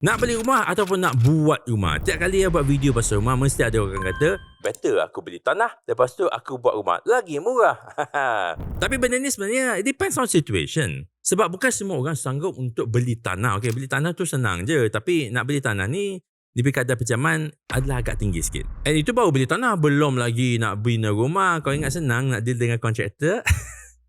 Nak beli rumah ataupun nak buat rumah. Tiap kali buat video pasal rumah, mesti ada orang kata, better aku beli tanah, lepas tu aku buat rumah. Lagi murah. Tapi benda ni sebenarnya, it depends on situation. Sebab bukan semua orang sanggup untuk beli tanah. Okay, beli tanah tu senang je. Tapi nak beli tanah ni, di kadar pinjaman adalah agak tinggi sikit. And itu baru beli tanah, belum lagi nak bina rumah. Kau ingat senang nak deal dengan kontraktor?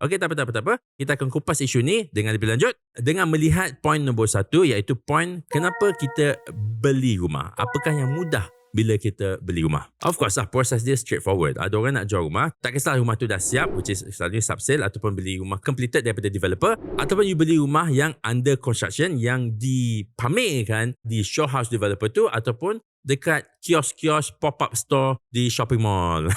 Okey, tak apa. Kita akan kupas isu ni dengan lebih lanjut dengan melihat poin nombor 1, iaitu poin kenapa kita beli rumah. Apakah yang mudah bila kita beli rumah? Of course lah, proses dia straightforward. Ada orang nak jual rumah, tak kisah rumah tu dah siap, which is selalunya sub-sale, ataupun beli rumah completed daripada developer, ataupun you beli rumah yang under construction, yang dipamerkan di show house developer tu, ataupun dekat kios-kios pop-up store di shopping mall.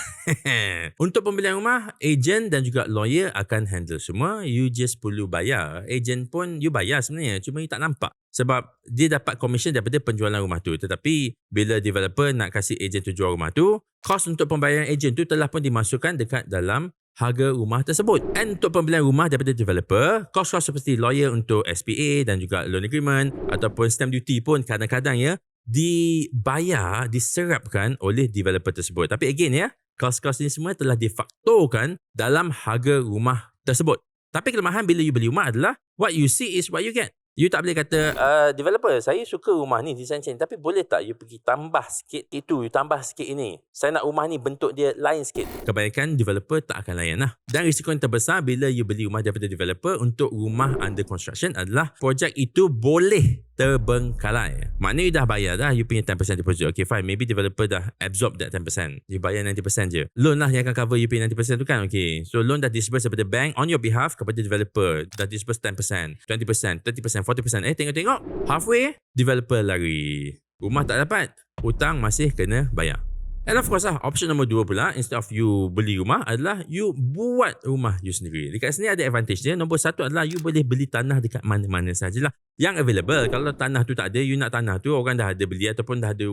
Untuk pembelian rumah, ejen dan juga lawyer akan handle semua. You just perlu bayar. Ejen pun you bayar sebenarnya, cuma you tak nampak. Sebab dia dapat commission daripada penjualan rumah tu. Tetapi bila developer nak kasih ejen tu jual rumah tu, kos untuk pembayaran ejen tu telah pun dimasukkan dekat dalam harga rumah tersebut. And untuk pembelian rumah daripada developer, kos-kos seperti lawyer untuk SPA dan juga loan agreement ataupun stamp duty pun kadang-kadang dibayar, diserapkan oleh developer tersebut. Tapi again kos-kos ni semua telah difaktorkan dalam harga rumah tersebut. Tapi kelemahan bila you beli rumah adalah what you see is what you get. You tak boleh kata, developer, saya suka rumah ni design chain, tapi boleh tak you pergi tambah sikit itu, you tambah sikit ini. Saya nak rumah ni bentuk dia lain sikit. Kebanyakan developer tak akan layan lah. Dan risiko yang terbesar bila you beli rumah daripada developer untuk rumah under construction adalah projek itu boleh terbengkalai. Maknanya you dah bayar dah, you punya 10% deposit. Okay, fine. Maybe developer dah absorb that 10%. You bayar 90% je. Loan lah yang akan cover you punya 90% tu kan. Okay. So loan dah disburse daripada bank on your behalf kepada developer. Dah disburse 10%, 20%, 30%, 40%. Tengok-tengok. Halfway, developer lari. Rumah tak dapat. Hutang masih kena bayar. And of course lah, option nombor 2 pula, instead of you beli rumah adalah you buat rumah you sendiri. Dekat sini ada advantage dia. Nombor 1 adalah you boleh beli tanah dekat mana-mana sajalah yang available. Kalau tanah tu tak ada, you nak tanah tu, orang dah ada beli ataupun dah ada,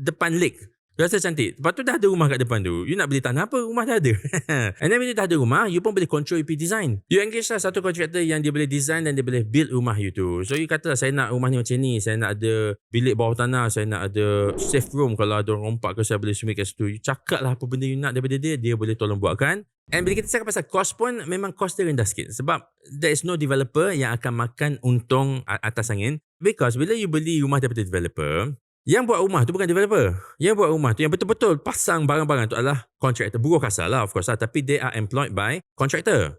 depan lake. Rasa cantik. Lepas tu dah ada rumah kat depan tu. You nak beli tanah apa? Rumah dah ada. And then bila dah ada rumah, you pun boleh control you design. You engage lah satu kontraktor yang dia boleh design dan dia boleh build rumah you tu. So you kata, saya nak rumah ni macam ni. Saya nak ada bilik bawah tanah. Saya nak ada safe room. Kalau ada orang rompak ke, saya boleh swimming kat situ. You cakap lah apa benda you nak daripada dia. Dia boleh tolong buatkan. And bila kita cakap pasal cost pun, memang cost dia rendah sikit. Sebab there is no developer yang akan makan untung atas angin. Because bila you beli rumah daripada developer, yang buat rumah tu bukan developer. Yang buat rumah tu, yang betul-betul pasang barang-barang tu adalah contractor. Buruh kasar lah, of course lah. Tapi they are employed by contractor.